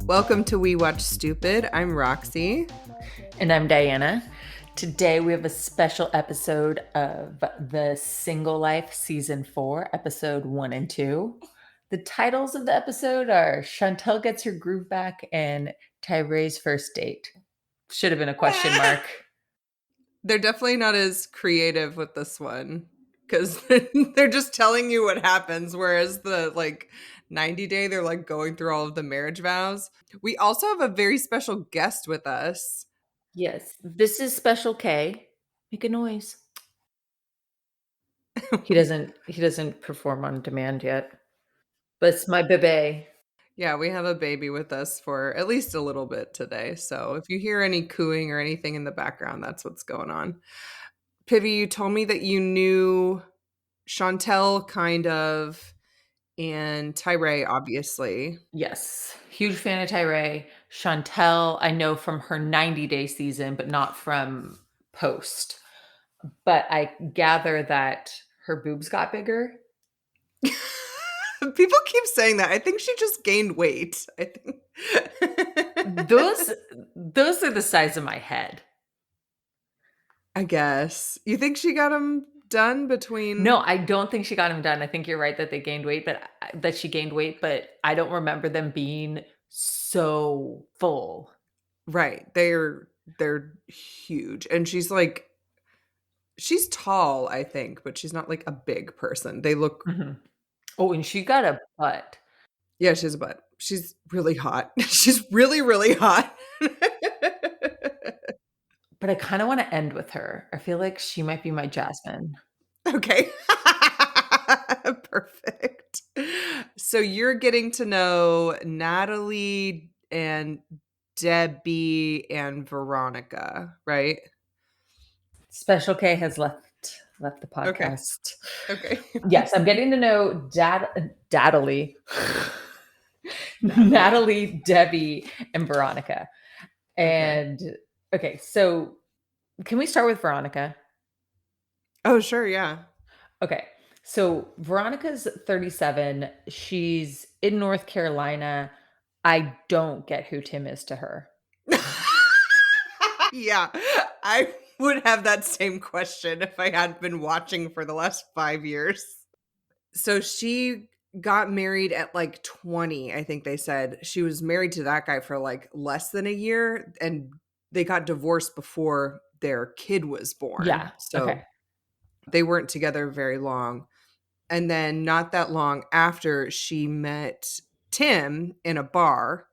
Welcome to We Watch Stupid. I'm Roxy. And I'm Diana. Today we have a special episode of The Single Life Season 4, Episode 1 and 2. The titles of the episode are Chantel Gets Her Groove Back and Tyray's First Date. Should have been a question mark. They're definitely not as creative with this one because they're just telling you what happens, whereas the 90 day, they're like going through all of the marriage vows. We also have a very special guest with us. Yes, this is Special K. Make a noise. He doesn't perform on demand yet. But it's my bebe. Yeah, we have a baby with us for at least a little bit today. So if you hear any cooing or anything in the background, that's what's going on. Pivy, you told me that you knew Chantel kind of and Tyray, obviously. Yes, huge fan of Tyray. Chantel, I know from her 90-day season, but not from post. But I gather that her boobs got bigger. People keep saying that. I think she just gained weight. I think Those are the size of my head. I guess. You think she got them done between No, I don't think she got them done. I think you're right that they gained weight, but that she gained weight, but I don't remember them being so full. Right. They're huge. And she's tall, I think, but she's not like a big person. They look Mm-hmm. Oh, and she got a butt. Yeah, she has a butt. She's really hot. She's really, really hot. But I kind of want to end with her. I feel like she might be my Jasmine. Okay. Perfect. So you're getting to know Natalie and Debbie and Veronica, right? Special K has left the Okay. podcast. Okay. Yes, I'm getting to know Natalie, Debbie, and Veronica. And okay, so can we start with Veronica? Oh, sure, yeah. Okay. So Veronica's 37. She's in North Carolina. I don't get who Tim is to her. Yeah, I would have that same question if I had been watching for the last 5 years. So she got married at like 20, I think they said. She was married to that guy for like less than a year, and they got divorced before their kid was born. Yeah. So Okay. they weren't together very long. And then not that long after, she met Tim in a bar,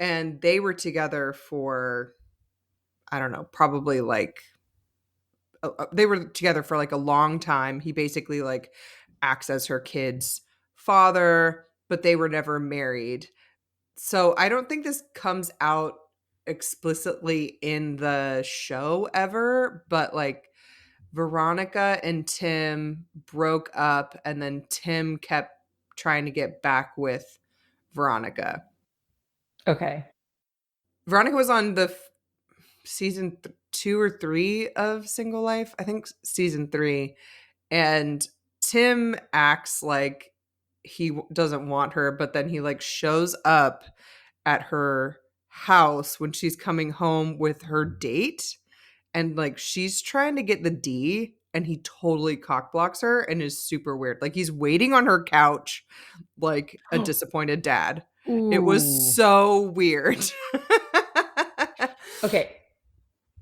and they were together for, I don't know, probably like they were together for like a long time. He basically like acts as her kid's father, but they were never married. So I don't think this comes out explicitly in the show ever, but like Veronica and Tim broke up, and then Tim kept trying to get back with Veronica. Okay. Veronica was on the season 2 or 3 of Single Life. I think season 3. And Tim acts like he doesn't want her, but then he like shows up at her house when she's coming home with her date, and like she's trying to get the D, and he totally cock blocks her and is super weird. Like he's waiting on her couch like a disappointed dad. It was so weird. Okay.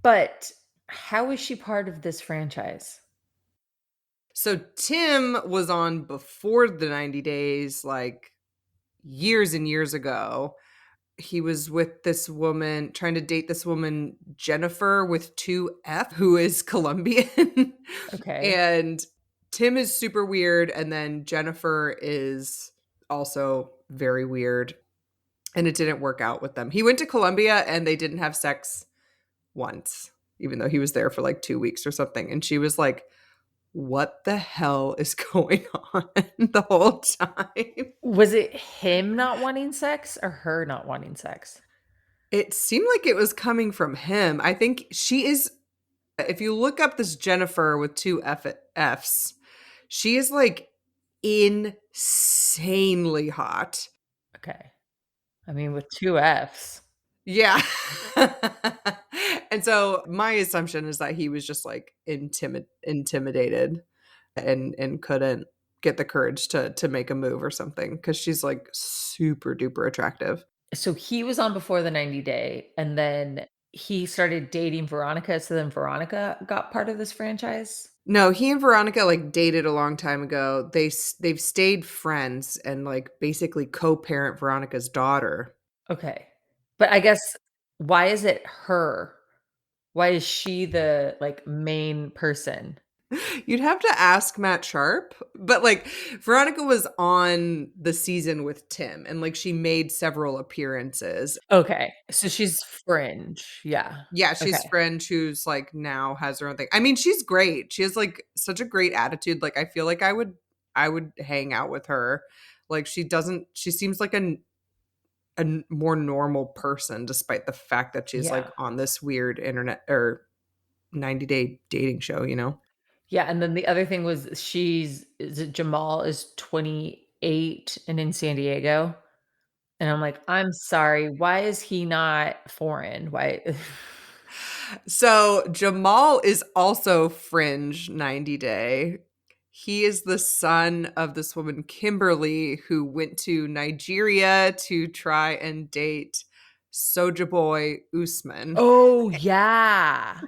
But how is she part of this franchise? So Tim was on before the 90 days, like years and years ago. He was with this woman, trying to date this woman, Jennifer with 2F, who is Colombian. Okay. And Tim is super weird. And then Jennifer is also very weird. And it didn't work out with them. He went to Colombia and they didn't have sex once, even though he was there for like 2 weeks or something. And she was like, what the hell is going on the whole time? Was it him not wanting sex or her not wanting sex? It seemed like it was coming from him. I think she is, if you look up this Jennifer with 2 F's, she is like insanely hot. Okay. I mean, with 2 Fs. Yeah. And so my assumption is that he was just, like, intimidated and couldn't get the courage to make a move or something because she's, like, super duper attractive. So he was on before the 90 day, and then he started dating Veronica, so then Veronica got part of this franchise? No, he and Veronica, like, dated a long time ago. They've stayed friends and, like, basically co-parent Veronica's daughter. Okay. But I guess why is it her? Why is she the, like, main person? You'd have to ask Matt Sharp, but, like, Veronica was on the season with Tim, and, like, she made several appearances. Okay, so she's fringe, yeah. Yeah, she's Okay. French who's, like, now has her own thing. I mean, she's great. She has, like, such a great attitude, like, I feel like I would hang out with her. Like, she seems like more normal person despite the fact that she's, like, Yeah. on this weird internet or 90-day dating show, you know? Yeah, and then the other thing was she's is it Jamal is 28 and in San Diego? And I'm like, "I'm sorry, why is he not foreign? Why?" So, Jamal is also Fringe 90 Day. He is the son of this woman, Kimberly, who went to Nigeria to try and date Soulja Boy Usman. Oh, yeah.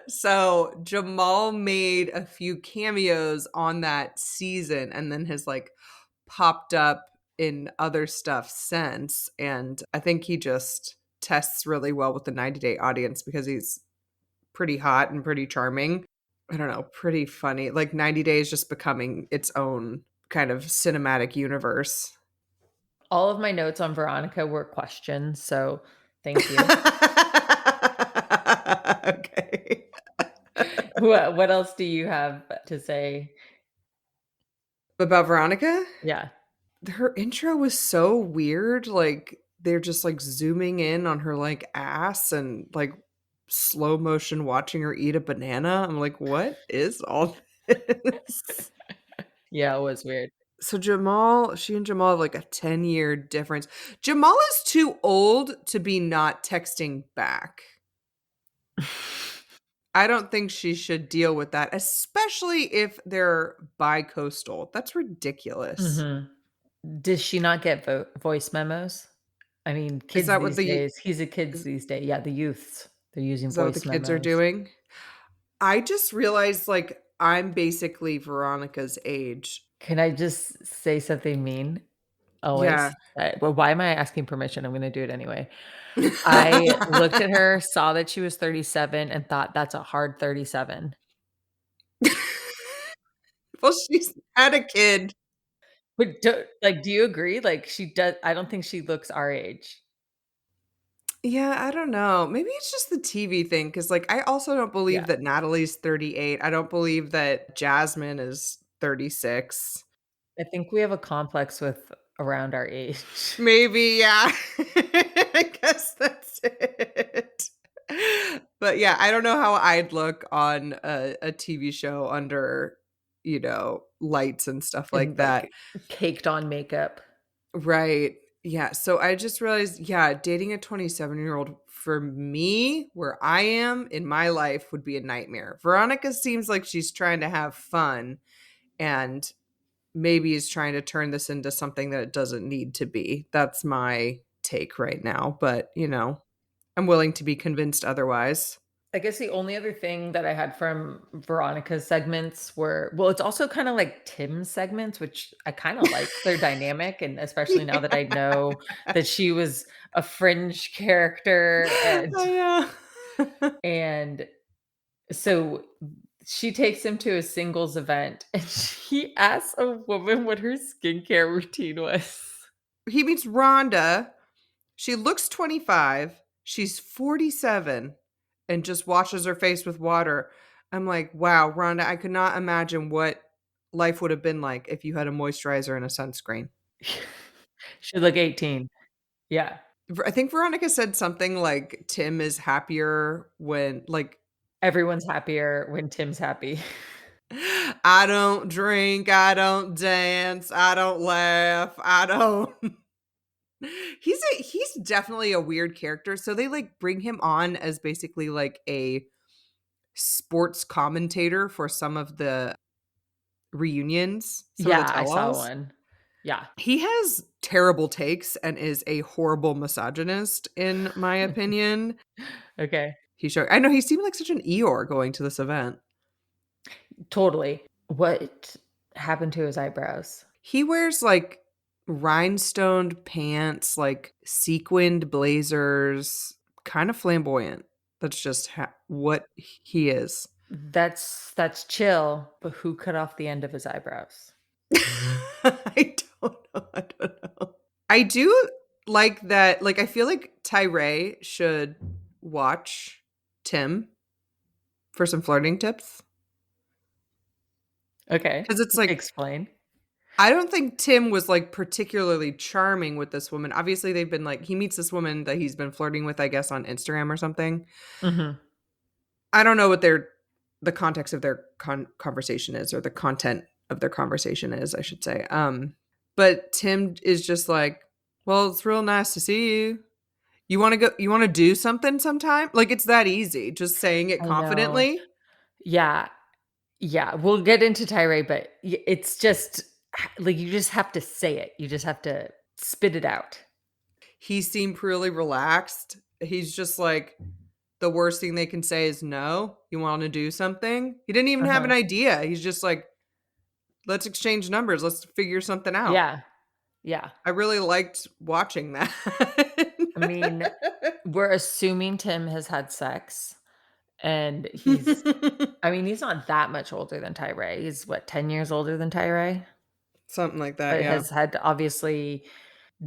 So, Jamal made a few cameos on that season and then has, like, popped up in other stuff since, and I think he just tests really well with the 90-day audience because he's pretty hot and pretty charming. I don't know, pretty funny. Like, 90 Days just becoming its own kind of cinematic universe. All of my notes on Veronica were questions, so thank you. Okay. What else do you have to say? About Veronica? Yeah. Her intro was so weird, like, they're just, like, zooming in on her, like, ass and, like, slow motion watching her eat a banana. I'm like, "What is all this?" Yeah, it was weird. So she and Jamal have, like, a 10-year difference. Jamal is too old to be not texting back. I don't think she should deal with that, especially if they're bi-coastal. That's ridiculous. Mhm. Does she not get voice memos? I mean, Is kids that what these the days he's a kids is these days. Yeah, the youths, they're using is that what the voice kids are memos. doing? I just realized, like, I'm basically Veronica's age. Can I just say something mean? Yeah. Always. Well, why am I asking permission? I'm gonna do it anyway. I looked at her, saw that she was 37, and thought, "That's a hard 37." Well, she's had a kid. But do you agree? Like, I don't think she looks our age. Yeah, I don't know. Maybe it's just the TV thing because, like, I also don't believe Yeah. that Natalie's 38. I don't believe that Jasmine is 36. I think we have a complex with around our age. Maybe, yeah. I guess that's it. But, yeah, I don't know how I'd look on a TV show under, lights and stuff like And, that. like, caked on makeup. Right. Yeah, so I just realized, yeah, dating a 27-year-old for me, where I am in my life, would be a nightmare. Veronica seems like she's trying to have fun and maybe is trying to turn this into something that it doesn't need to be. That's my take right now, but, I'm willing to be convinced otherwise. I guess the only other thing that I had from Veronica's segments were well, it's also kinda like Tim's segments, which I kinda like their dynamic, and especially now that I Yeah. know that she was a fringe character, I know. and so she takes him to a singles event, and she asks a woman what her skincare routine was. He meets Rhonda. She looks 25, she's 47, and just washes her face with water. I'm like, "Wow, Rhonda, I could not imagine what life would have been like if you had a moisturizer and a sunscreen." She look 18. Yeah. I think Veronica said something like, "Tim is happier when" like, Everyone's happier when Tim's happy. "I don't drink, I don't dance, I don't laugh, I don't" He's definitely a weird character. So they like bring him on as basically like a sports commentator for some of the reunions, some of the Yeah, I saw tell-alls. one. Yeah. He has terrible takes and is a horrible misogynist, in my opinion. Okay. I know he seemed like such an Eeyore going to this event. Totally. What happened to his eyebrows? He wears like rhinestoned pants, like sequined blazers, kind of flamboyant. That's just what he is. That's chill, but who cut off the end of his eyebrows? I don't know. I don't know. I do like that. Like, I feel like Tyray should watch Tim for some flirting tips Okay. because it's like Explain. I don't think Tim was like particularly charming with this woman. Obviously, they've been like he meets this woman that he's been flirting with, I guess, on Instagram or something. Mhm. I don't know what the context of their conversation is or the content of their conversation is, I should say. But Tim is just like, "Well, it's real nice to see you. You want to do something sometime?" Like it's that easy, just saying it I know. confidently. Yeah. Yeah, we'll get into Tyray, but it's just like you just have to say it. You just have to spit it out. He seemed really relaxed. He's just like the worst thing they can say is no. You want to do something? He didn't even have an Uh-huh. idea. He's just like, let's exchange numbers. Let's figure something out. Yeah. Yeah. I really liked watching that. I mean, we're assuming Tim has had sex and he's not that much older than Tyray. He's what, 10 years older than Tyray? Something like that, But yeah. has had obviously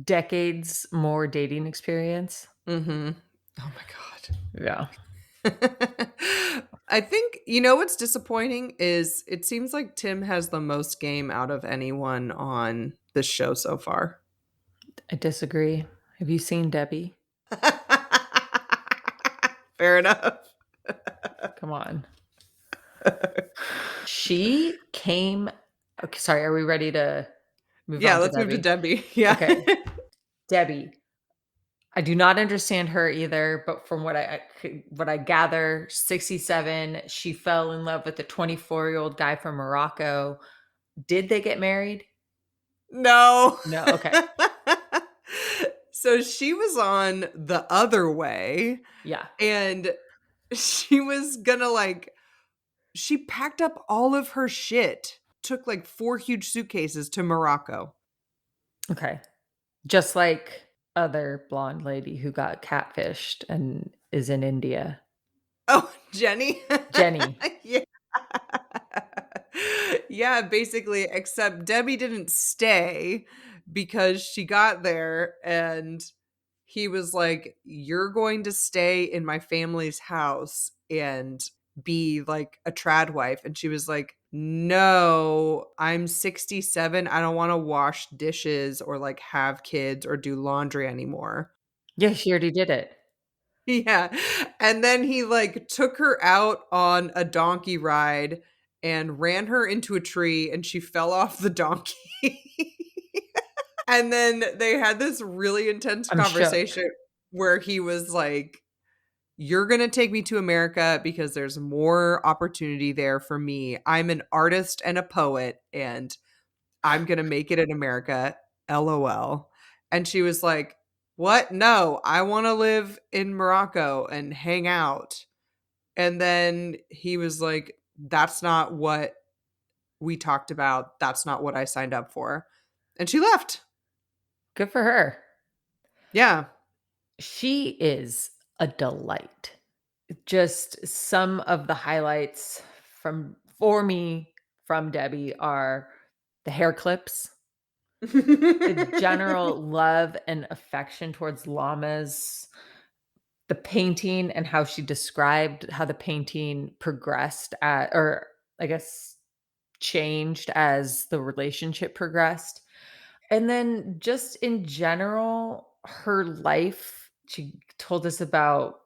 decades more dating experience. Mhm. Oh my god. Yeah. I think you know what's disappointing is it seems like Tim has the most game out of anyone on this show so far. I disagree. Have you seen Debbie? Fair enough. Come on. She came Okay, sorry, are we ready to move Yeah, on to let's move to Debbie? Debbie. Yeah. Okay, Debbie. I do not understand her either, but from what I gather, 67, she fell in love with a 24-year-old guy from Morocco. Did they get married? No. No, okay. So she was on The Other Way Yeah. and she was gonna like she packed up all of her shit, took like 4 huge suitcases to Morocco. Okay. Just like other blonde lady who got catfished and is in India. Oh, Jenny? Jenny. Yeah. Yeah, basically, except Debbie didn't stay because she got there and he was like, "You're going to stay in my family's house and be like a trad wife." And she was like, "No, I'm 67. I don't want to wash dishes or like have kids or do laundry anymore." Yeah, she already did it. Yeah, and then he, like, took her out on a donkey ride and ran her into a tree, and she fell off the donkey. And then they had this really intense I'm shook. conversation where he was like, "You're gonna take me to America because there's more opportunity there for me. I'm an artist and a poet, and I'm gonna make it in America, LOL." And she was like, "What? No, I wanna live in Morocco and hang out." And then he was like, "That's not what we talked about. That's not what I signed up for." And she left. Good for her. Yeah. She is a delight. Just some of the highlights for me from Debbie are the hair clips, the general love and affection towards llamas, the painting and how she described how the painting progressed or I guess changed as the relationship progressed. And then just in general, her life, she told us about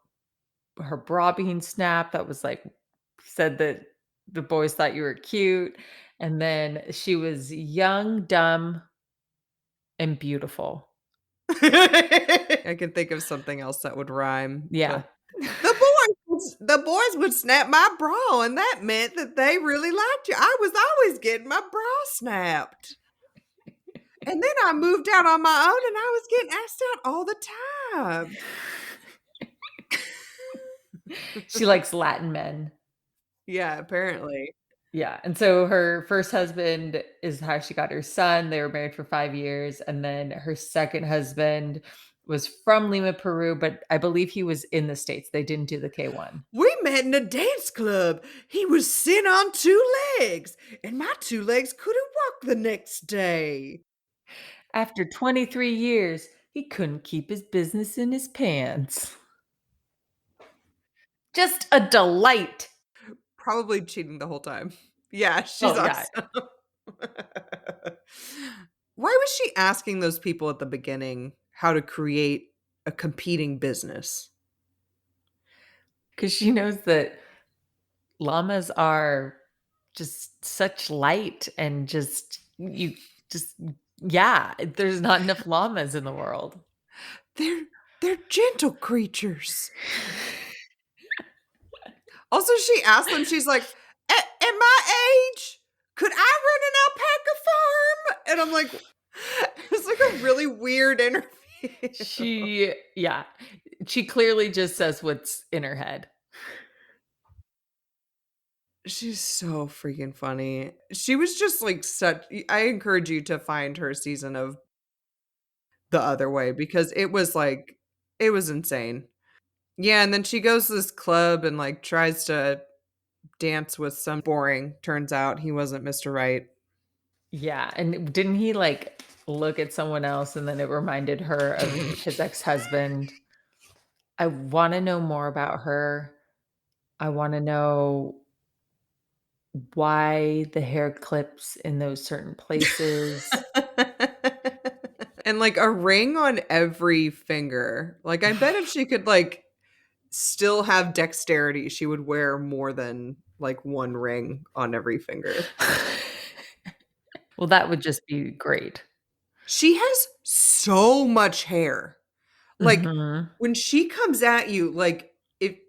her bra being snapped. That was like said that the boys thought you were cute. And then she was young, dumb, and beautiful. I can think of something else that would rhyme, Yeah. but the boys would snap my bra, and that meant that they really liked you. I was always getting my bra snapped. And then I moved out on my own, and I was getting asked out all the time. She likes Latin men. Yeah, apparently. Yeah, and so her first husband is how she got her son. They were married for 5 years, and then her second husband was from Lima, Peru, but I believe he was in the States. They didn't do the K-1. We met in a dance club. He was sitting on 2 legs, and my 2 legs couldn't walk the next day. After 23 years, he couldn't keep his business in his pants. Just a delight. Probably cheating the whole time. Yeah, she's Oh, yeah. awesome. Why was she asking those people at the beginning how to create a competing business? Because she knows that llamas are just such light and just yeah, there's not enough llamas in the world. They're gentle creatures. Also, she asked them, she's like, at my age, could I run an alpaca farm? And I'm like, it's like a really weird interview. She clearly just says what's in her head. She's so freaking funny. She was just like I encourage you to find her season of The Other Way because it was insane. Yeah, and then she goes to this club and like tries to dance with some boring. Turns out he wasn't Mr. Right. Yeah, and didn't he, like, look at someone else and then it reminded her of his ex-husband? I wanna know more about her. I wanna know why the hair clips in those certain places. And like a ring on every finger. Like I bet if she could like still have dexterity, she would wear more than like one ring on every finger. Well, that would just be great. She has so much hair. Like Mhm. when she comes at you, like it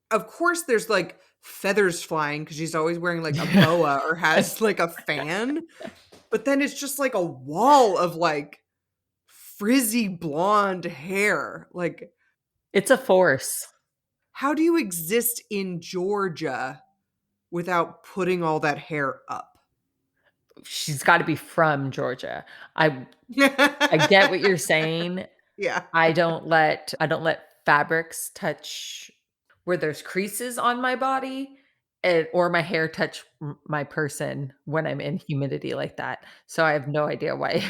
of course there's like feathers flying because she's always wearing like a boa or has like a fan, but then it's just like a wall of like frizzy blonde hair. Like, It's a force. how do you exist in Georgia without putting all that hair up? She's gotta be from Georgia. I get what you're saying. Yeah. I don't let fabrics touch where there's creases on my body, or my hair touch my person when I'm in humidity like that. So I have no idea why.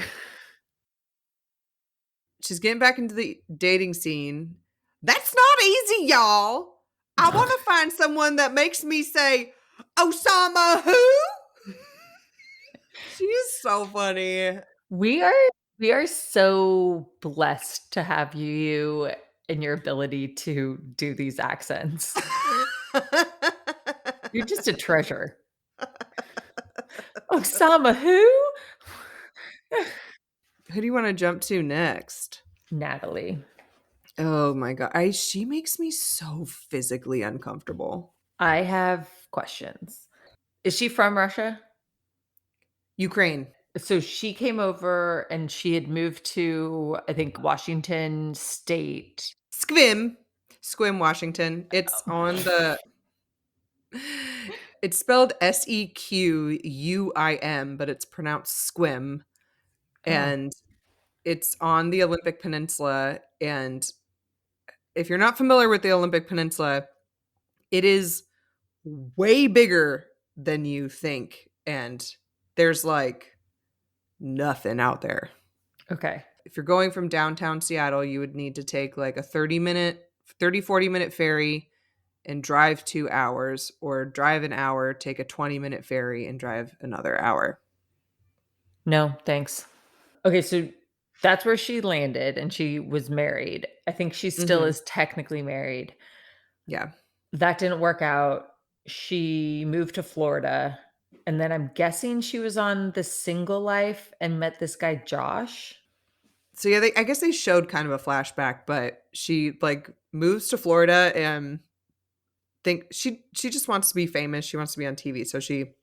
She's getting back into the dating scene. That's not easy, y'all. I want to find someone that makes me say, Osama who? She's so funny. We are we are so blessed to have you and your ability to do these accents. You're just a treasure. Osama who? Who do you want to jump to next? Natalie. Oh my god. She makes me so physically uncomfortable. I have questions. Is she from Russia? Ukraine. So she came over and she had moved to, I think, Washington State. Squim. Squim, Washington. It's spelled Sequuim, but it's pronounced Squim. Oh, And it's on the Olympic Peninsula. And if you're not familiar with the Olympic Peninsula, it is way bigger than you think. And there's like nothing out there. okay. If you're going from downtown Seattle, you would need to take like a 40-minute ferry and drive 2 hours, or drive an hour, take a 20-minute ferry and drive another hour. No, thanks. Okay, so that's where she landed and she was married. I think she still Mhm. is technically married. Yeah. That didn't work out. She moved to Florida. And then I'm guessing she was on the single life and met this guy, Josh. So yeah, I guess they showed kind of a flashback, but she like moves to Florida and think she just wants to be famous. She wants to be on TV. So she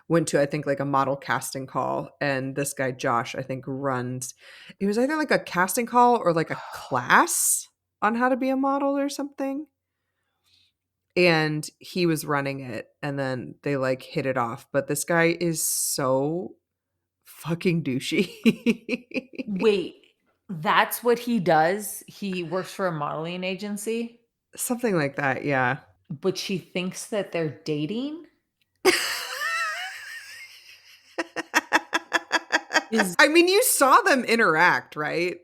went to I think like a model casting call, and this guy Josh I think runs. It was either like a casting call or like a class on how to be a model or something. And he was running it, and then they like hit it off. But this guy is so fucking douchey. Wait, that's what he does? He works for a modeling agency, Something like that, yeah. but she thinks that they're dating? Is I mean, you saw them interact, right?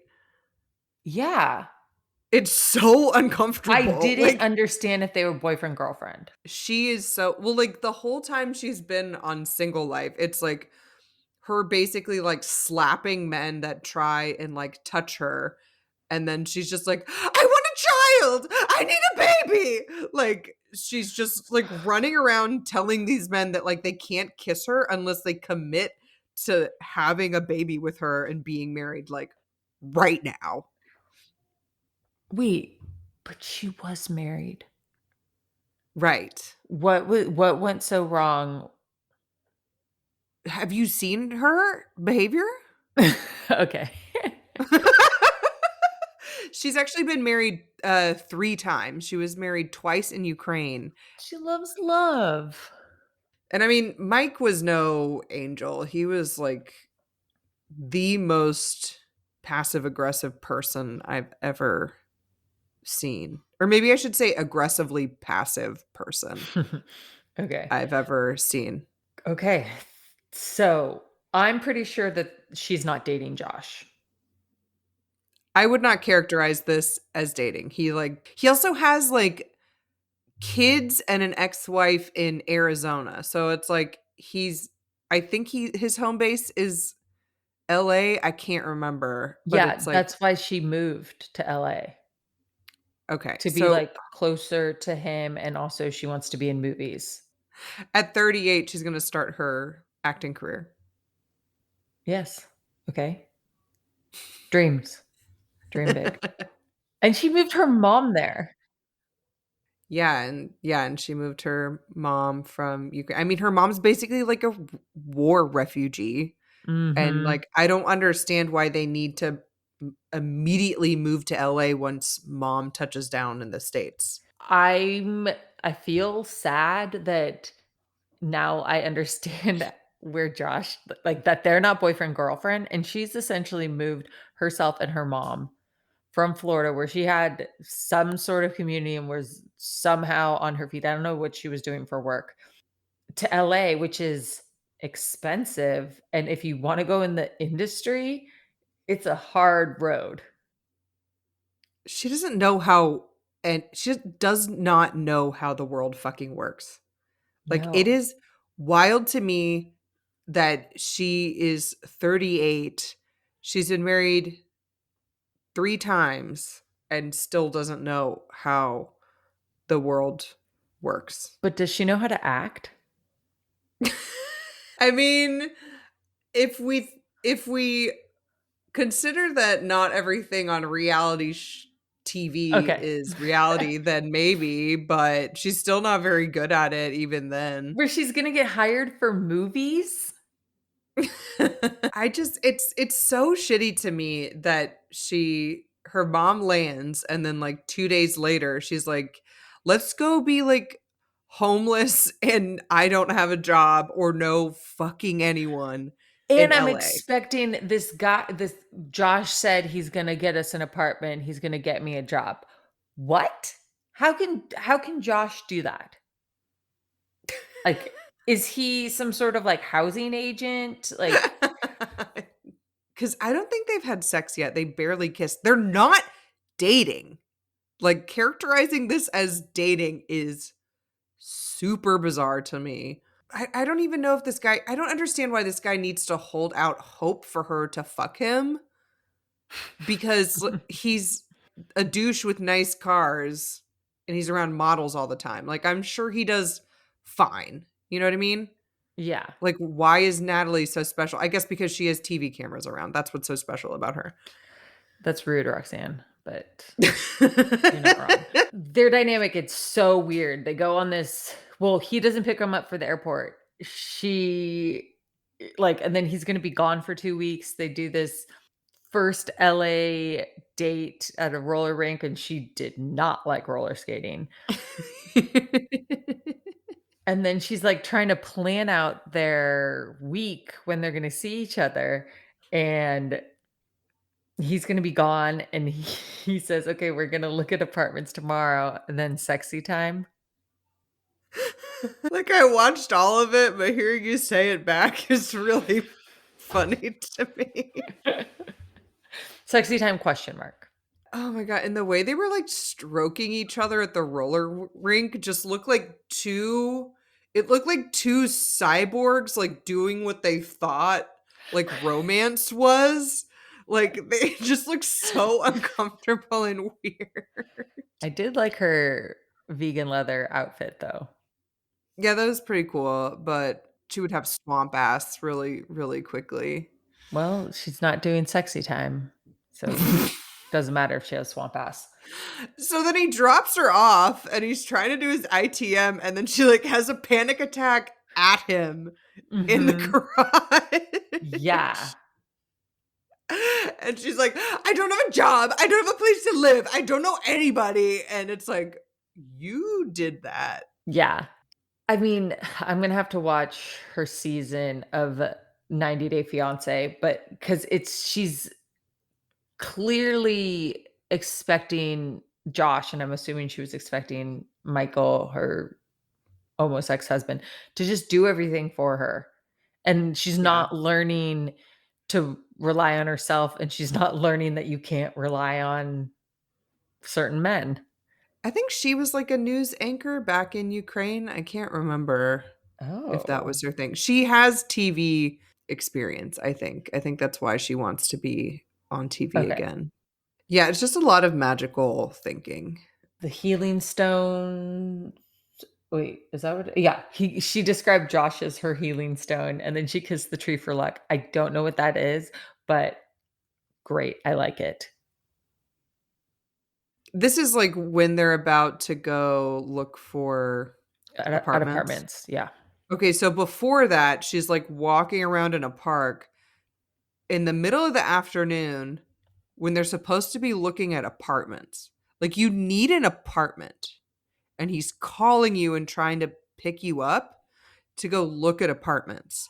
yeah. It's so I uncomfortable. didn't Like, understand if they were boyfriend girlfriend. she is so well, like the whole time she's been on Single Life, it's like her basically like slapping men that try and like touch her. And then she's just like, I want a child. I need a baby. Like, she's just like running around telling these men that like they can't kiss her unless they commit to having a baby with her and being married like right now. Wait, but she was married. Right. What went so wrong? Have you seen her behavior? Okay. She's actually been married 3 times. She was married twice in Ukraine. She loves love. And I mean, Mike was no angel. He was like the most passive aggressive person I've ever seen. Or maybe I should say aggressively passive person Okay. I've ever seen. Okay. So, I'm pretty sure that she's not dating Josh. I would not characterize this as dating. He also has like kids and an ex-wife in Arizona. So it's like I think his home base is LA. I can't remember, but Yeah, it's like that's why she moved to LA, okay. to be, So like, closer to him, and also she wants to be in movies. at 38 she's going to start her acting career. Yes. Okay. Dreams. Dream big. And she moved her mom there. And she moved her mom from Ukraine. I mean, her mom's basically like a war refugee, and Mhm. like I don't understand why they need to immediately move to LA once mom touches down in the States. I'm I feel sad that now I understand where Josh, like, that they're not boyfriend girlfriend, and she's essentially moved herself and her mom from Florida, where she had some sort of community and was somehow on her feet. I don't know what she was doing for work, to LA, which is expensive. And if you want to go in the industry, it's a hard road. She doesn't know how, and she just does not know how the world fucking works. Like, it No. is wild to me that she is 38. She's been married 3 times and still doesn't know how the world works. But does she know how to act? I mean, if we consider that not everything on TV Okay. is reality, then maybe, but she's still not very good at it even then. Where she's going to get hired for movies? I just it's so shitty to me that her mom lands and then like 2 days later she's like, "Let's go be like homeless and I don't have a job or know fucking anyone in And I'm LA." expecting this guy, this Josh said he's going to get us an apartment, he's going to get me a job. What? How can Josh do that? Like, is he some sort of like housing agent? Like, Cuz I don't think they've had sex yet. They barely kissed. They're not dating. Like, characterizing this as dating is super bizarre to me. I don't even know if this guy I don't understand why this guy needs to hold out hope for her to fuck him because he's a douche with nice cars and he's around models all the time. Like, I'm sure he does fine. You know what I mean? Yeah. Like, why is Natalie so special? I guess because she has TV cameras around. That's what's so special about her. That's rude, Roxanne, but you're not wrong. Their dynamic, it's so weird. They go on this well, he doesn't pick him up for the airport. She like and then he's gonna be gone for 2 weeks. They do this first LA date at a roller rink, and she did not like roller skating. And then she's, like, trying to plan out their week when they're gonna see each other, and he's gonna be gone, and he says, "Okay, we're gonna look at apartments tomorrow," and then sexy time. Like, I watched all of it, but hearing you say it back is really funny to me. Sexy time question mark. Oh my god, and the way they were, like, stroking each other at the roller rink just looked like 2 it looked like 2 cyborgs, like, doing what they thought, like, romance was. Like, they just looked so uncomfortable and weird. I did like her vegan leather outfit, though. Yeah, that was pretty cool, but she would have swamp ass really, really quickly. Well, she's not doing sexy time, so doesn't matter if she has swamp ass. So then he drops her off and he's trying to do his ITM and then she like has a panic attack at him in the Mhm. garage. Yeah. And she's like, I don't have a job. I don't have a place to live. I don't know anybody. And it's like, you did that. Yeah. I mean, I'm gonna have to watch her season of 90 Day Fiance, but because she's clearly expecting Josh, and I'm assuming she was expecting Michael, her almost ex-husband, to just do everything for her. And she's Yeah. not learning to rely on herself, and she's not learning that you can't rely on certain men. I think she was like a news anchor back in Ukraine. I can't remember if that Oh, was her thing. She has TV experience, I think. I think that's why she wants to be on TV okay. again. Yeah, it's just a lot of magical thinking. The healing stone. Wait, is that what? Yeah, she described Josh as her healing stone, and then she kissed the tree for luck. I don't know what that is, but great. I like it. This is like when they're about to go look for At apartments. apartments, yeah. Okay, so before that, she's like walking around in a park in the middle of the afternoon when they're supposed to be looking at apartments. Like, you need an apartment, and he's calling you and trying to pick you up to go look at apartments.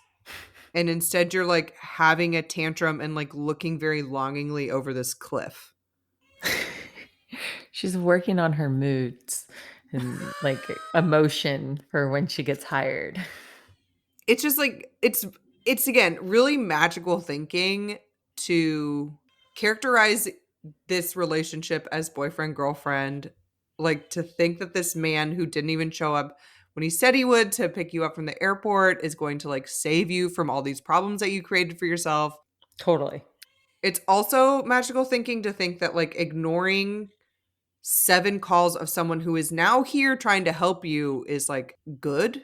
And instead, you're like having a tantrum and like looking very longingly over this cliff. She's working on her moods and like emotion for when she gets hired. It's just like it's again really magical thinking to characterize this relationship as boyfriend girlfriend, like to think that this man who didn't even show up when he said he would to pick you up from the airport is going to like save you from all these problems that you created for yourself. Totally. It's also magical thinking to think that like ignoring 7 calls of someone who is now here trying to help you is like good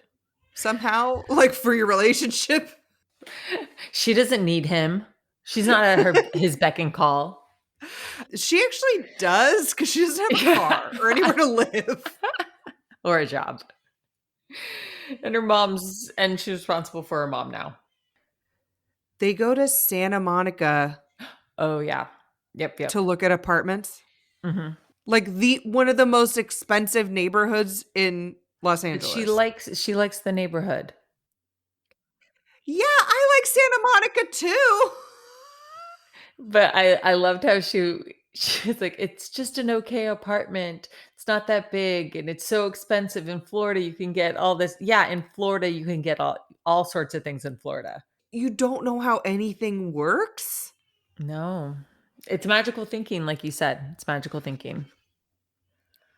somehow, like for your relationship. She doesn't need him. She's not at his beck and call. She actually does because she doesn't have a car or anywhere to live. Or a job. And she's responsible for her mom now. They go to Santa Monica Oh yeah. Yep, to yep. look at apartments. Mhm. Like the one of the most expensive neighborhoods in Los But Angeles. she likes the neighborhood. Yeah, I like Santa Monica too. But I loved how she's like, "It's just an okay apartment. It's not that big, and it's so expensive in Florida. You can get all this." Yeah, in Florida, you can get all sorts of things in Florida. You don't know how anything works? No. It's magical thinking, like you said. It's magical thinking.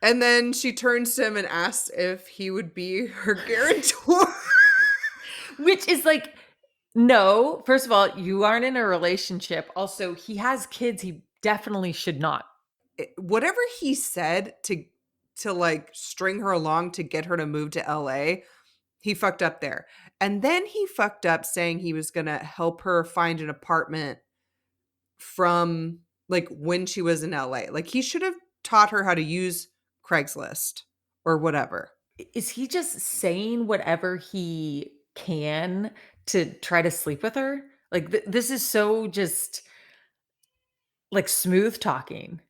And then she turns to him and asks if he would be her guarantor. Which is like, no, first of all, you aren't in a relationship. Also, he has kids. He definitely should not. Whatever he said to like string her along to get her to move to LA He fucked up there. And then he fucked up saying he was going to help her find an apartment from like when she was in LA. Like he should have taught her how to use Craigslist or whatever. Is he just saying whatever he can to try to sleep with her? Like, this is so just, like, smooth talking.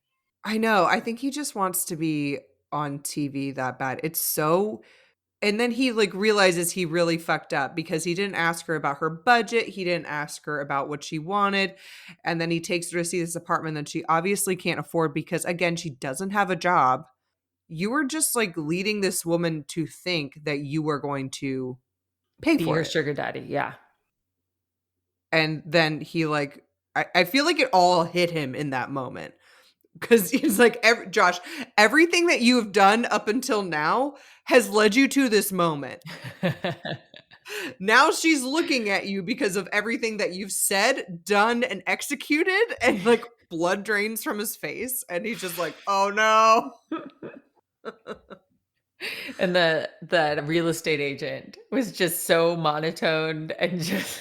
I know. I think he just wants to be on TV that bad. It's so and then he like realizes he really fucked up because he didn't ask her about her budget. He didn't ask her about what she wanted. And then he takes her to see this apartment that she obviously can't afford because again, she doesn't have a job. You were just like leading this woman to think that you were going to pay Be for her it. sugar daddy, yeah. And then he like I feel like it all hit him in that moment. Because he's like, Josh, everything that you have done up until now has led you to this moment. Now she's looking at you because of everything that you've said, done, and executed, and like blood drains from his face. And he's just like, oh no. And the real estate agent was just so monotone and just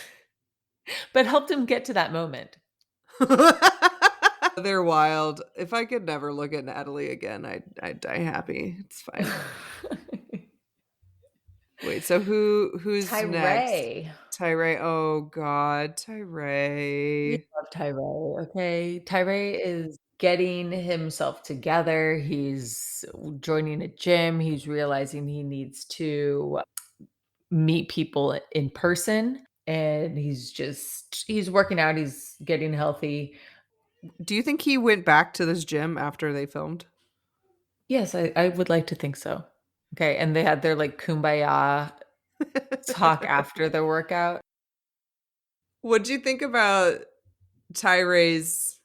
but helped him get to that moment. They're wild. If I could never look at Natalie again, I'd die happy. It's fine. Wait, so who's next? Tyray. Tyray. Oh God, We Tyray. love Tyray, okay? Tyray is getting himself together. He's joining a gym. He's realizing he needs to meet people in person, and he's working out, he's getting healthy. Do you think he went back to this gym after they filmed? Yes, I would like to think so. Okay, and they had their, like, kumbaya talk after the workout. What'd you think about Tyray's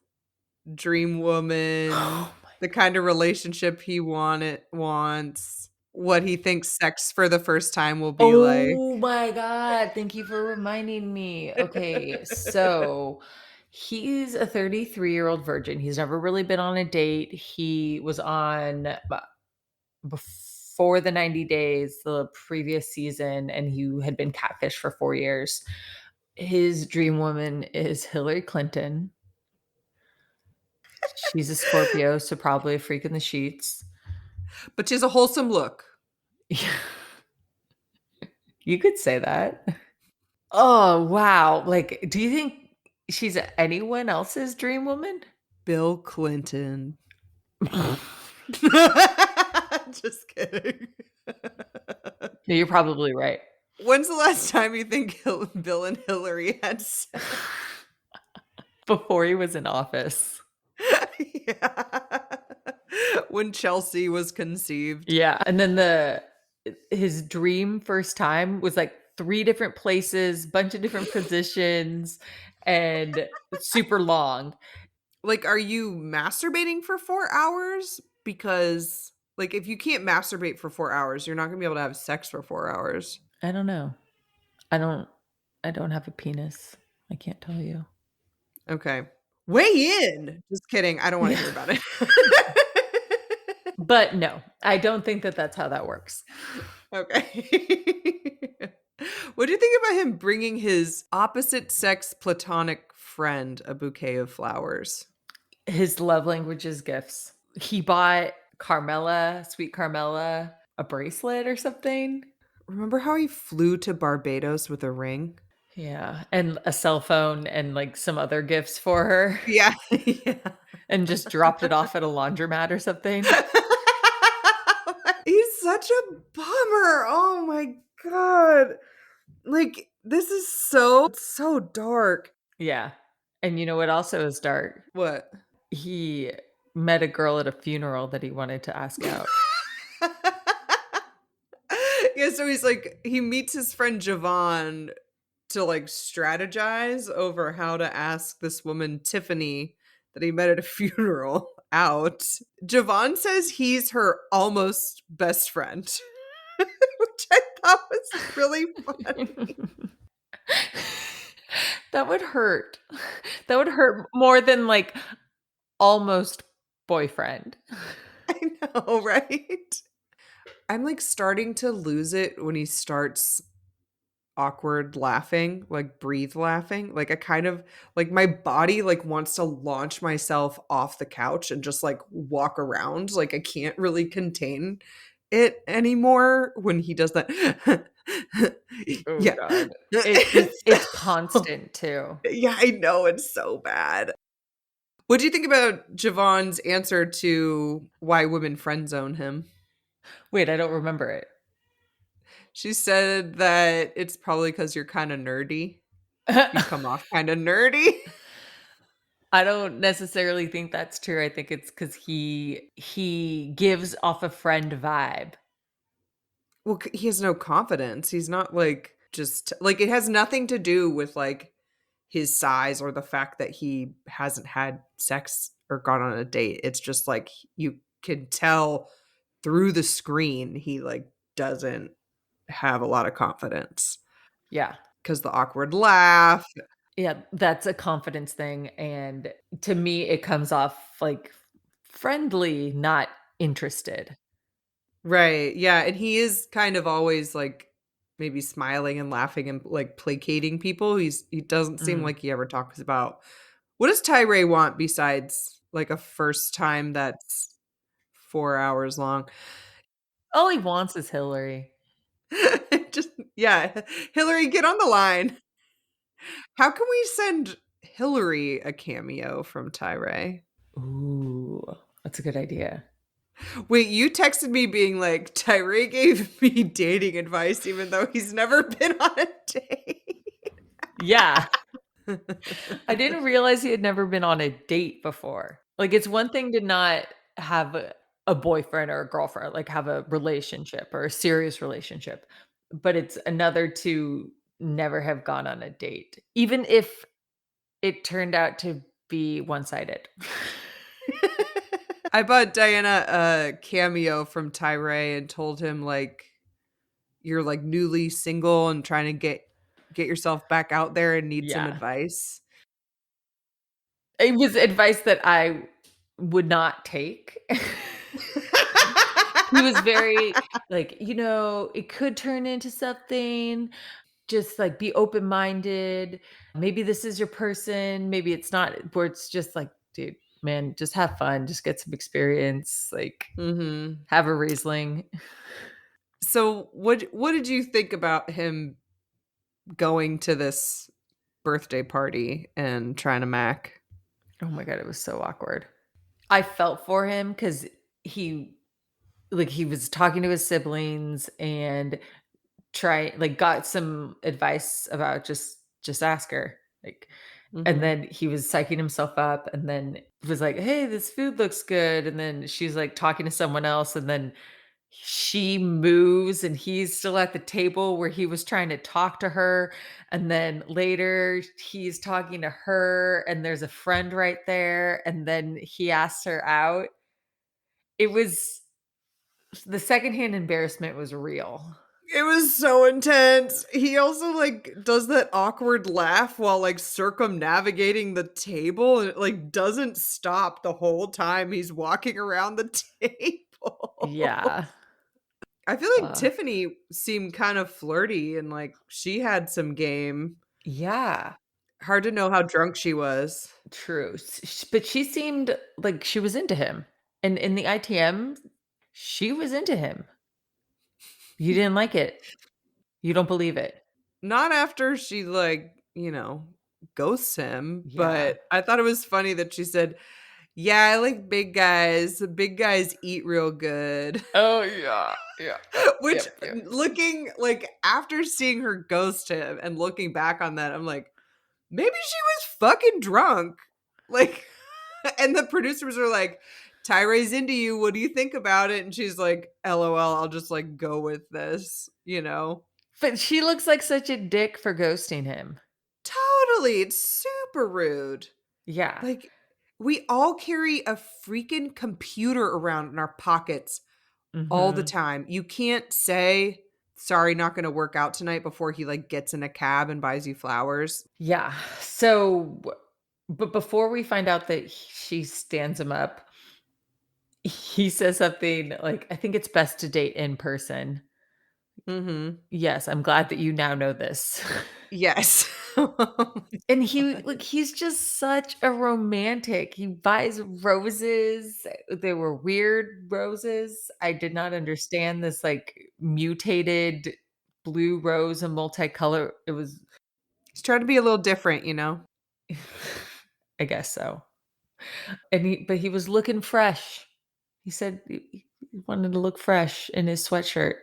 dream woman, Oh my the kind of relationship he wants, what he thinks sex for the first time will be like? Oh my god, thank you for reminding me. Okay, so he's a 33-year-old virgin. He's never really been on a date. He was on before the 90 days, the previous season, and he had been catfished for 4 years. His dream woman is Hillary Clinton. She's a Scorpio, so probably a freak in the sheets. But she has a wholesome look. You could say that. Oh, wow. Like, do you think she's anyone else's dream woman? Bill Clinton. No, Just kidding. you're probably right. When's the last time you think Bill and Hillary had sex? Before he was in office. Yeah. When Chelsea was conceived. Yeah, and then his dream first time was, like, 3 different places, bunch of different positions, and super long. Like, are you masturbating for 4 hours? Because, like, if you can't masturbate for 4 hours, you're not gonna be able to have sex for 4 hours. I don't know. I don't I don't have a penis. I can't tell you. Okay. Weigh in! Just kidding, I don't wanna Yeah. hear about it. But no, I don't think that that's how that works. Okay. What do you think about him bringing his opposite sex platonic friend a bouquet of flowers? His love language is gifts. He bought Carmela, sweet Carmela, a bracelet or something. Remember how he flew to Barbados with a ring? Yeah, and a cell phone and, like, some other gifts for her, Yeah. Yeah. and just dropped it off at a laundromat or something. He's such a bummer. Oh my god. Like, this is so dark. Yeah, and you know what also is dark? What? He met a girl at a funeral that he wanted to ask out. Yeah, so he's like he meets his friend Javon to like strategize over how to ask this woman Tiffany that he met at a funeral out. Javon says he's her almost best friend, which I thought was really funny. That would hurt. That would hurt more than, like, almost boyfriend. I know, right? I'm, like, starting to lose it when he starts awkward laughing, like, breathe laughing. Like, I kind of like, my body, like, wants to launch myself off the couch and just, like, walk around. Like, I can't really contain it anymore when he does that. Oh Yeah. god. It's It's so constant too. yeah, I know, it's so bad. What do you think about Javon's answer to why women friend zone him? Wait, I don't remember it. She said that it's probably because 'cause you're kinda nerdy. You come off kinda nerdy. I don't necessarily think that's true. I think it's because he gives off a friend vibe. Well, c he has no confidence. He's not, like, just like, it has nothing to do with, like, his size or the fact that he hasn't had sex or gone on a date. It's just, like, you can tell through the screen he, like, doesn't have a lot of confidence Yeah. because the awkward laugh. Yeah, that's a confidence thing, and to me, it comes off, like, friendly, not interested. Right, yeah, and he is kind of always, like, maybe smiling and laughing and, like, placating people. He doesn't seem Mm. like he ever talks about what does Tyray want besides, like, a first time that's 4 hours long? All he wants is Hillary. Just yeah, Hillary, get on the line. How can we send Hillary a cameo from Tyray? Ooh, that's a good idea. Wait, you texted me being like, "Tyray gave me dating advice even though he's never been on a date." Yeah. I didn't realize he had never been on a date before. Like, it's one thing to not have a boyfriend or a girlfriend, like, have a relationship or a serious relationship, but it's another to never have gone on a date, even if it turned out to be one-sided. I bought Diana a cameo from Tyray and told him, like, "You're, like, newly single and trying to get yourself back out there and need some Yeah. advice." It was advice that I would not take. He was very like, "It could turn into something. Just, like, be open-minded. Maybe this is your person, maybe it's not," where it's just like, "Dude, man, just have fun, just get some experience, like, Mhm. have a Riesling." So, what did you think about him going to this birthday party and trying to mac? Oh my god, it was so awkward. I felt for him because he was talking to his siblings and got some advice about just ask her, like, and Mhm. then he was psyching himself up and then was like, "Hey, this food looks good," and then she's, like, talking to someone else, and then she moves, and he's still at the table where he was trying to talk to her, and then later, he's talking to her, and there's a friend right there, and then he asks her out. It was the secondhand embarrassment was real. It was so intense. He also, like, does that awkward laugh while, like, circumnavigating the table, and it, like, doesn't stop the whole time he's walking around the table. Yeah. I feel like Uh, Tiffany seemed kind of flirty and, like, she had some game. yeah. Hard to know how drunk she was. True, but she seemed like she was into him, and in the ITM, she was into him. You didn't like it. You don't believe it. Not after she, like, ghosts him, Yeah. but I thought it was funny that she said, "Yeah, I like big guys. Big guys eat real good." Oh, yeah. Yeah. Yep, Which, yep, yep. looking like, after seeing her ghost him and looking back on that, I'm like, "Maybe she was fucking drunk." Like, and the producers are like, "Tyray's into you. What do you think about it?" And she's like, "LOL, I'll just, like, go with this," you know? But she looks like such a dick for ghosting him. Totally, it's super rude. Yeah. Like, we all carry a freaking computer around in our pockets all the Mhm. time. You can't say, "Sorry, not gonna work out tonight," before he, like, gets in a cab and buys you flowers. Yeah. So, but before we find out that she stands him up, he says something like, "I think it's best to date in person." Mhm. Yes, I'm glad that you now know this. Yes. Oh my And he god. like, he's just such a romantic. He buys roses. They were weird roses. I did not understand this, like, mutated blue rose and multicolor. It was He's trying to be a little different, you know? I guess so. And he was looking fresh. He said he wanted to look fresh in his sweatshirt.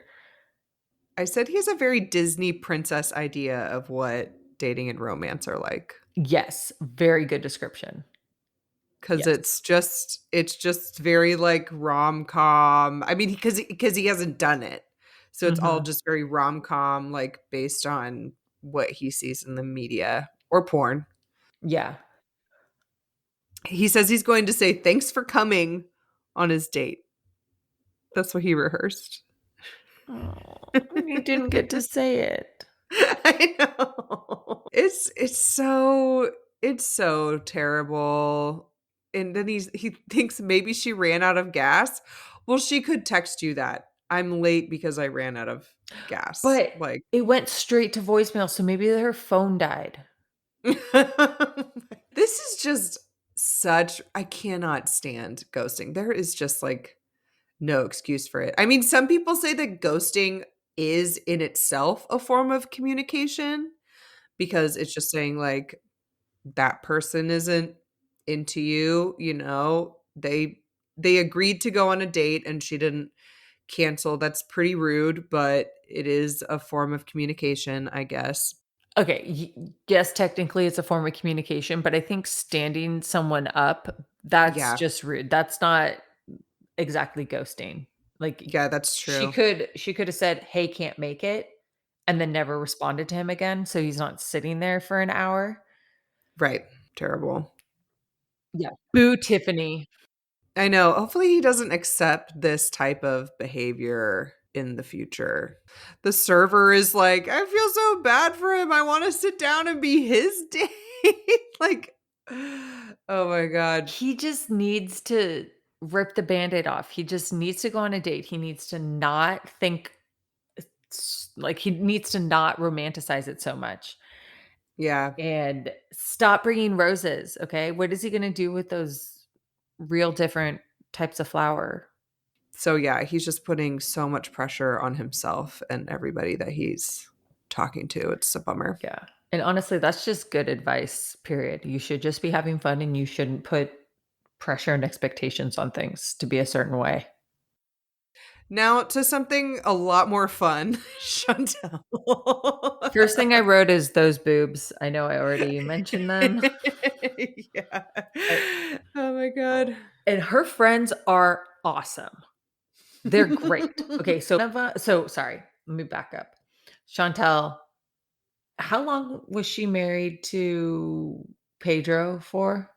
I said he has a very Disney princess idea of what dating and romance are like. Yes, very good description. 'Cause Yes. it's just very, like, rom-com. I mean, because he hasn't done it. So it's all Mhm. just very rom-com, like, based on what he sees in the media or porn. Yeah. He says he's going to say, "Thanks for coming," on his date. That's what he rehearsed. Oh, and he didn't get to say it. I know. It's so terrible. And then he thinks maybe she ran out of gas. Well, she could text you that. I'm late because I ran out of gas. But Like it went straight to voicemail, so maybe her phone died. this is just such I cannot stand ghosting. There is just like no excuse for it. I mean, some people say that ghosting is in itself a form of communication because it's just saying like that person isn't into you, you know, they agreed to go on a date and she didn't cancel. That's pretty rude, but it is a form of communication, I guess. Okay, yes, technically it's a form of communication, but I think standing someone up, that's Yeah. just rude. That's not exactly ghosting. Like Yeah, that's true. she could have said, "Hey, can't make it," and then never responded to him again, so he's not sitting there for an hour. Right. Terrible. Yeah. Boo Tiffany. I know. Hopefully he doesn't accept this type of behavior in the future. The server is like, "I feel so bad for him. I want to sit down and be his date." Like, oh my god. He just needs to rip the Band-Aid off. He just needs to go on a date. He needs to not think like, he needs to not romanticize it so much Yeah. and stop bringing roses, okay? What is he gonna do with those real different types of flower? So yeah, he's just putting so much pressure on himself and everybody that he's talking to. It's a bummer. Yeah, and honestly, that's just good advice, period. You should just be having fun, and you shouldn't put pressure and expectations on things to be a certain way. Now to something a lot more fun, Chantel. First thing I wrote is those boobs. I know I already mentioned them. Yeah. I Oh my god. and her friends are awesome. They're great. Okay, so so sorry, let me back up. Chantel, how long was she married to Pedro for?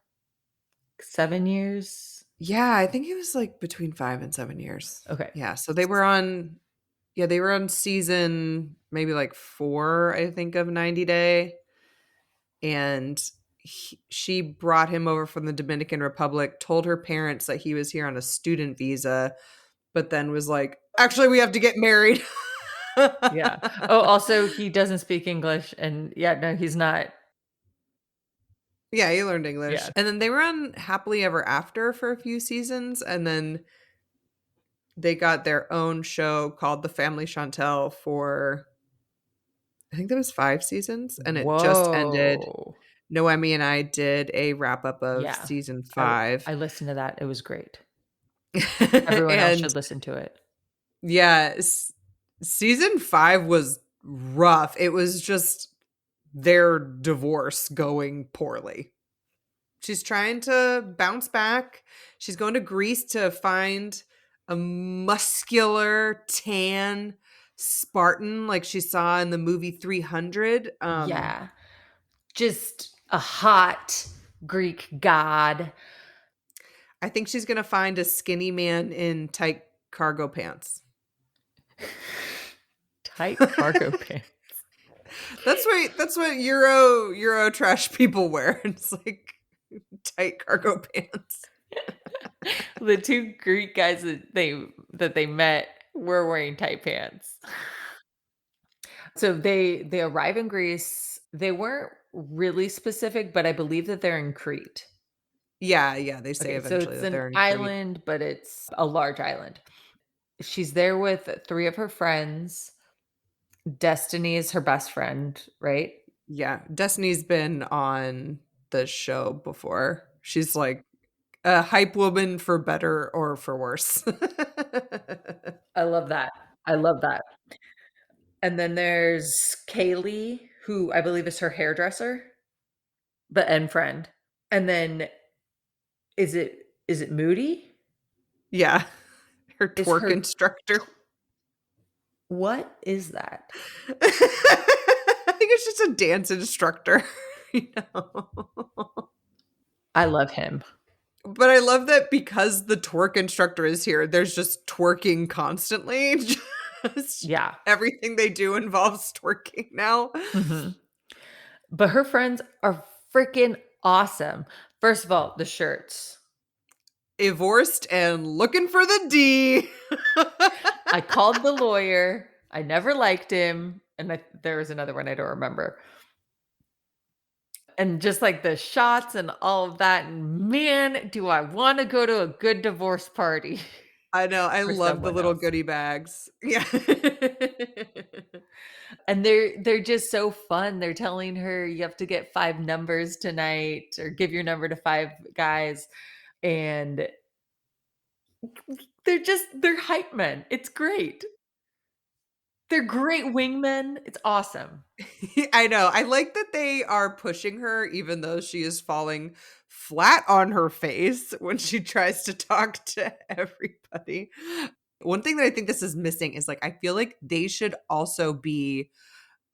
7 years? Yeah, I think it was, like, between 5 and 7 years. Okay. Yeah, so they were on season maybe, like, 4, I think, of 90 Day, and she brought him over from the Dominican Republic, told her parents that he was here on a student visa, but then was like, "Actually, we have to get married." Yeah. Oh, also, he doesn't speak English, and yeah, no, he's not. Yeah, he learned English, Yeah. and then they were on Happily Ever After for a few seasons, and then they got their own show called The Family Chantel for I think that was 5 seasons, and it just ended. Whoa. Noemi and I did a wrap up of Yeah. season I 5. I listened to that, it was great. Everyone else And should listen to it. yeah, season 5 was rough. It was just their divorce going poorly. She's trying to bounce back. She's going to Greece to find a muscular, tan Spartan like she saw in the movie 300. Yeah. Just a hot Greek god. I think she's gonna find a skinny man in tight cargo pants. Tight cargo pants. That's what Euro trash people wear. It's like tight cargo pants. The two Greek guys that they met were wearing tight pants. So they arrive in Greece. They weren't really specific, but I believe that they're in Crete. Yeah, yeah, they say Okay, so eventually it's that an they're in Crete. island, but it's a large island. She's there with 3 of her friends. Destiny is her best friend, right? Yeah, Destiny's been on the show before. She's like a hype woman for better or for worse. I love that. I love that. And then there's Kaylee, who I believe is her hairdresser, but and friend. And then is it Moody? Yeah, her Is twerk her instructor. what is that? I think it's just a dance instructor, you know? I love him. But I love that because the twerk instructor is here, there's just twerking constantly. Just Yeah. everything they do involves twerking now. Mhm. But her friends are freaking awesome. First of all, the shirts. Divorced and looking for the D. I called the lawyer. I never liked him, and there was another one I don't remember. And just like the shots and all of that, and man, do I want to go to a good divorce party I know, I for love the someone little else. goodie bags. Yeah. And they're just so fun. They're telling her you have to get 5 numbers tonight or give your number to 5 guys, and they're hype men. It's great. They're great wingmen. It's awesome. I know. I like that they are pushing her even though she is falling flat on her face when she tries to talk to everybody. One thing that I think this is missing is like I feel like they should also be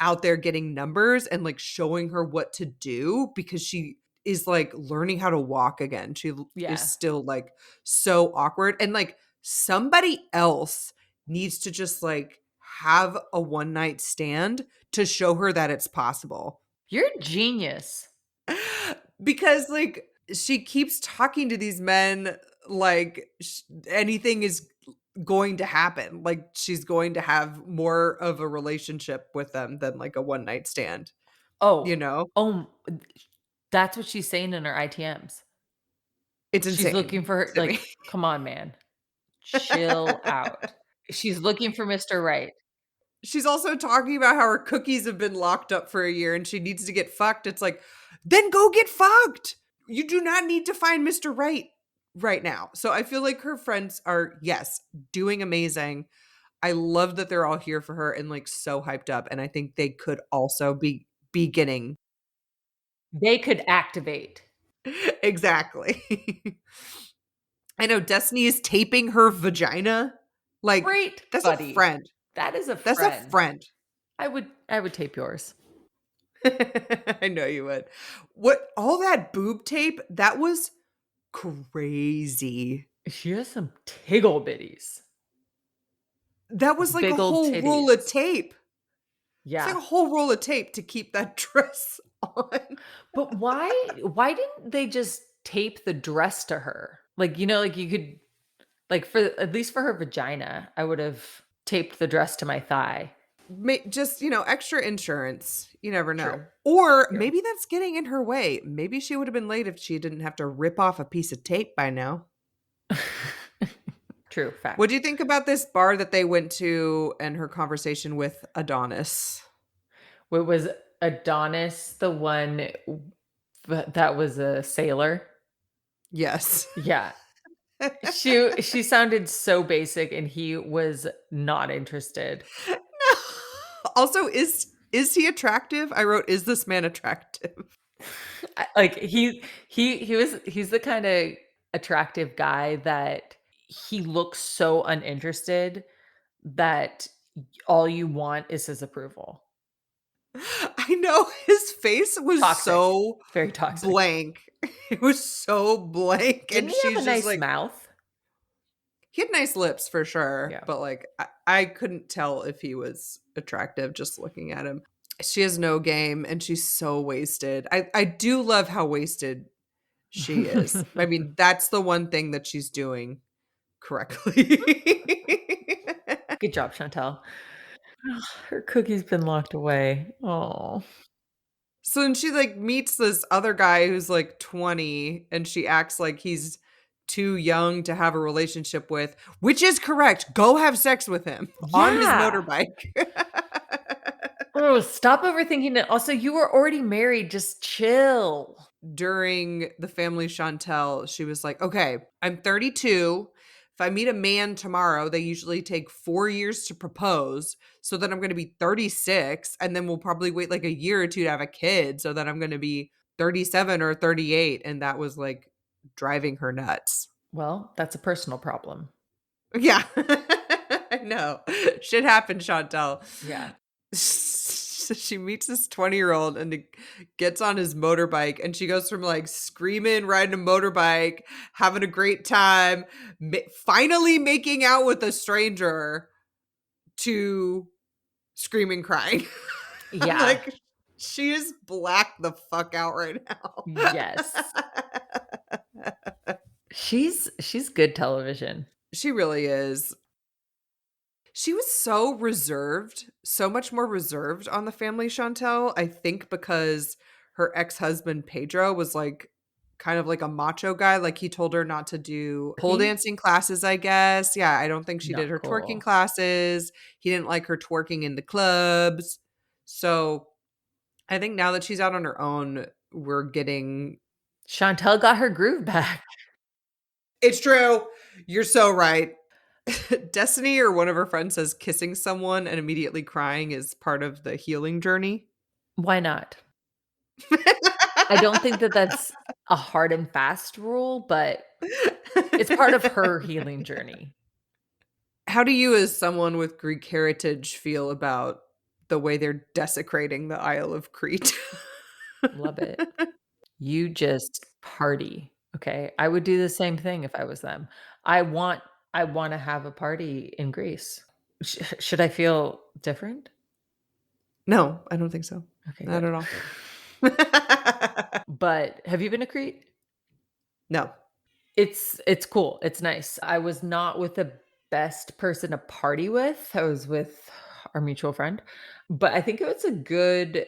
out there getting numbers and like showing her what to do because she is like learning how to walk again. Is Yeah. still like so awkward and like somebody else needs to just like have a one night stand to show her that it's possible. You're a genius. Because like she keeps talking to these men like anything is going to happen. Like she's going to have more of a relationship with them than like a one night stand, you Oh, know? oh, that's what she's saying in her ITMs. It's She's looking insane for her to me. like, come on, man. Chill out. She's looking for Mr. Right. She's also talking about how her cookies have been locked up for a year and she needs to get fucked. It's like, then go get fucked. You do not need to find Mr. Right right now. So I feel like her friends are, yes, doing amazing. I love that they're all here for her and like so hyped up. And I think they could also be getting They could activate. exactly. I know Destiny is taping her vagina. Like, Great, that's a buddy. friend. That is a That's a friend. friend. I would tape yours. I know you would. What all that boob tape, that was crazy. She has some tiggle bitties. That was like a Big old whole roll of titties. tape. It's like Yeah. a whole roll of tape to keep that dress on. But why didn't they just tape the dress to her? Like, like you could like for at least for her vagina, I would have taped the dress to my thigh. Just, extra insurance. You never True. know. Or True. maybe that's getting in her way. Maybe she would have been late if she didn't have to rip off a piece of tape by now. True What fact. do you think about this bar that they went to and her conversation with Adonis? What was Adonis the one that was a sailor? Yes. Yeah. She sounded so basic and he was not interested. Also, is he attractive? I wrote, "Is this man attractive?" Like he's the kind of attractive guy that he looks so uninterested that all you want is his approval. I know his face was Toxic. so Very toxic. blank. It was so blank, Didn't and he have she's a just nice like mouth? he had nice lips for sure, Yeah. but like I couldn't tell if he was attractive just looking at him. She has no game, and she's so wasted. I do love how wasted She is. I mean, that's the one thing that she's doing correctly. Good job, Chantel. Her cookie's been locked away. Oh. So then she, like, meets this other guy who's, like, 20, and she acts like he's too young to have a relationship with, which is correct. Go have sex with him on his Yeah. motorbike. Oh, stop overthinking it. Also, you were already married. Just chill. During the family Chantel, she was like, "Okay, I'm 32. If I meet a man tomorrow, they usually take 4 years to propose, so then I'm gonna be 36, and then we'll probably wait, like, a year or 2 to have a kid, so then I'm gonna be 37 or 38," and that was, like, driving her nuts. Well, that's a personal problem. Yeah. I know. Shit happened, Chantel. Yeah. So she meets this 20-year-old and it gets on his motorbike, and she goes from, like, screaming, riding a motorbike, having a great time, finally making out with a stranger, to screaming, crying. I'm Yeah. like, she is blacked the fuck out right now. Yes. She's good television. She really is. She was so reserved, so much more reserved on the family Chantel, I think because her ex-husband Pedro was, like, kind of like a macho guy, like, he told her not to do pole Working? dancing classes, I guess. Yeah, I don't think she did Not her twerking cool. classes. He didn't like her twerking in the clubs. So, I think now that she's out on her own, we're getting. Chantel got her groove back. It's true. You're so right. Destiny or one of her friends says kissing someone and immediately crying is part of the healing journey. Why not? I don't think that that's a hard and fast rule, but it's part of her healing journey. How do you, as someone with Greek heritage, feel about the way they're desecrating the Isle of Crete? Love it. You just party, okay? I would do the same thing if I was them. I want I wanna have a party in Greece. Should I feel different? No, I don't think so. Okay, Not good. at all. But have you been to Crete? No. It's cool, it's nice. I was not with the best person to party with, I was with our mutual friend, but I think it was a good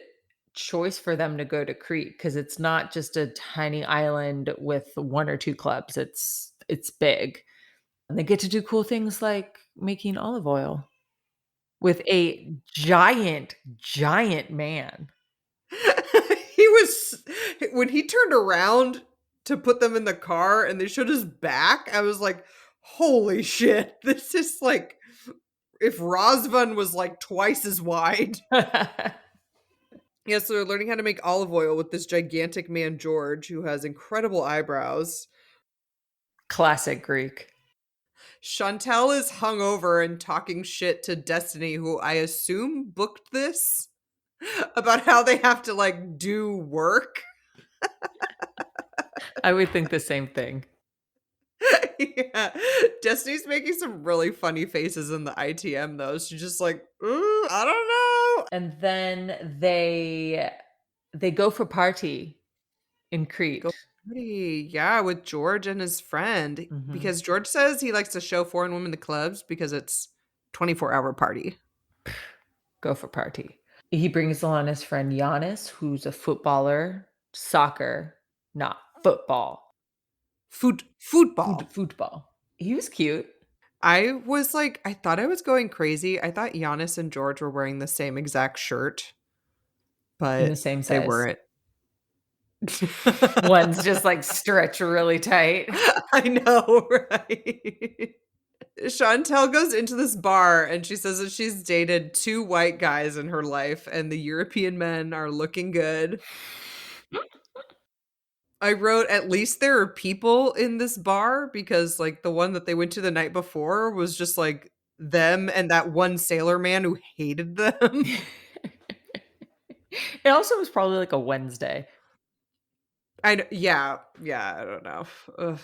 choice for them to go to Crete because it's not just a tiny island with 1 or 2 clubs, it's big, and they get to do cool things like making olive oil with a giant, giant man. He was when he turned around to put them in the car and they showed his back, I was like, "Holy shit. This is like if Rosvan was, like, twice as wide." Yeah, so they're learning how to make olive oil with this gigantic man, George, who has incredible eyebrows. Classic Greek. Chantel is hungover and talking shit to Destiny, who I assume booked this, about how they have to, like, do work. I would think the same thing. Yeah. Destiny's making some really funny faces in the ITM, though. She's just like, "Ooh, I don't know." And then they go for party in Go Crete. party. Yeah, with George and his friend, Mhm. because George says he likes to show foreign women the clubs because it's 24-hour party. Go for party. He brings along his friend Giannis, who's a footballer, soccer, not football, Football. football. He was cute I was like, I thought I was going crazy. I thought Giannis and George were wearing the same exact shirt, in the but same they size. weren't. One's just like stretch really tight. I know, right? Chantel goes into this bar and she says that she's dated 2 white guys in her life and the European men are looking good. I wrote, "At least there are people in this bar," because, like, the one that they went to the night before was just, like, them and that one sailor man who hated them. It also was probably like a Wednesday. Yeah, yeah, I don't know. Ugh.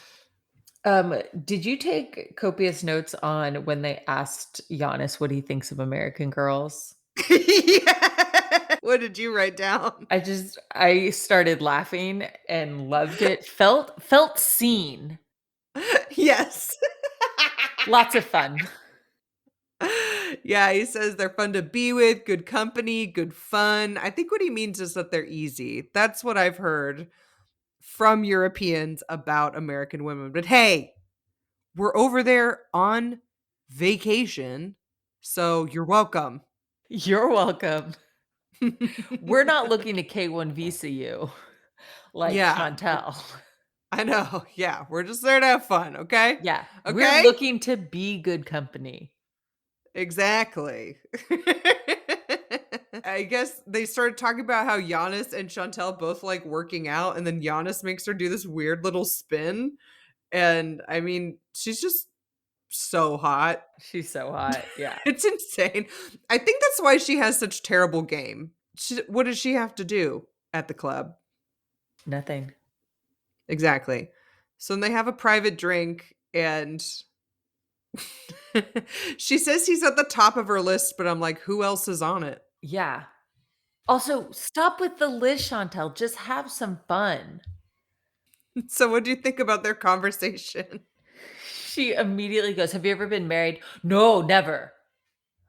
Did you take copious notes on when they asked Giannis what he thinks of American Girls? Yeah. What did you write down? I started laughing and loved it. Felt seen. Yes. Lots of fun. Yeah, he says they're fun to be with, good company, good fun. I think what he means is that they're easy. That's what I've heard from Europeans about American women. But hey, we're over there on vacation, so you're welcome. You're welcome. We're not looking to K1 visa you like Yeah, Chantel. I know. Yeah, we're just there to have fun, okay? Yeah, we're Okay? looking to be good company. Exactly. I guess they started talking about how Giannis and Chantel both like working out, and then Giannis makes her do this weird little spin. And I mean, she's just so hot. She's so hot. Yeah. It's insane. I think that's why she has such terrible game. What does she have to do at the club? Nothing. Exactly. So then they have a private drink, and she says he's at the top of her list, but I'm like, who else is on it? Yeah. Also, stop with the list, Chantel. Just have some fun. So what do you think about their conversation? She immediately goes, "Have you ever been married?" "No, never."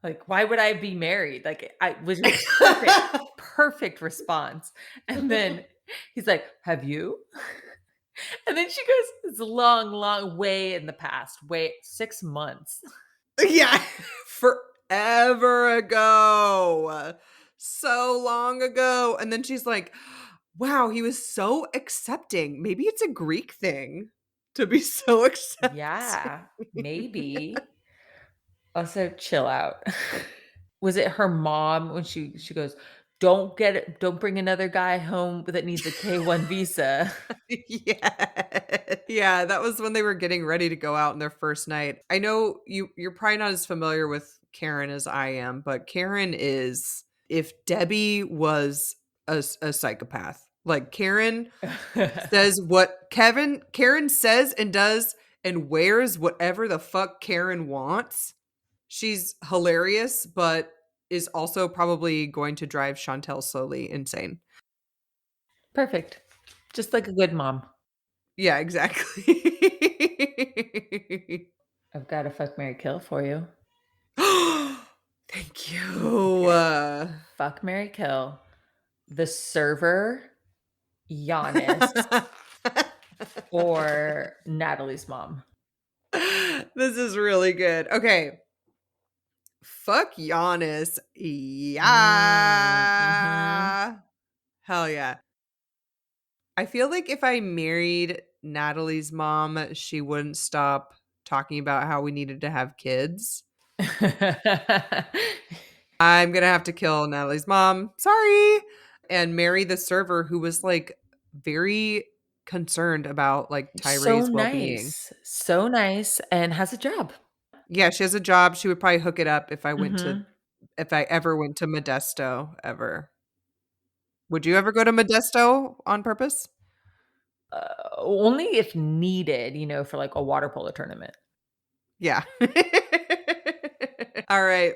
Like, why would I be married? Like, I was perfect, perfect response. And then he's like, "Have you?" And then she goes, "It's long, long way in the past. Wait, 6 months." Yeah, forever ago. So long ago. And then she's like, wow, he was so accepting. Maybe it's a Greek thing to be so accepting. Yeah, maybe. Also, chill out. Was it her mom when she goes, Don't bring another guy home that needs a K1 visa." Yeah. Yeah, that was when they were getting ready to go out on their first night. I know you're probably not as familiar with Karen as I am, but Karen is if Debbie was a psychopath. Like Karen says what Karen says and does and wears whatever the fuck Karen wants. She's hilarious, but is also probably going to drive Chantel slowly insane. Perfect. Just like a good mom. Yeah, exactly. I've got a fuck, marry, kill for you. Thank you. Okay. Fuck, marry, kill. The server, Giannis, or Natalie's mom. This is really good. Okay. Fuck Giannis. Mhm. Yeah. Hell yeah. I feel like if I married Natalie's mom, she wouldn't stop talking about how we needed to have kids. I'm gonna have to kill Natalie's mom. Sorry. And marry the server who was like very concerned about like So Tyray's well-being. nice. So nice and has a job. Yeah, she has a job. She would probably hook it up Mhm. if I ever went to Modesto ever. Would you ever go to Modesto on purpose? Only if needed, for, like, a water polo tournament. Yeah. All right.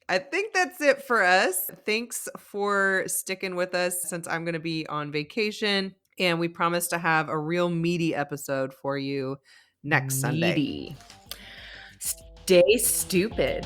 I think that's it for us. Thanks for sticking with us since I'm going to be on vacation. And we promise to have a real meaty episode for you next Sunday. Meaty. Stay stupid.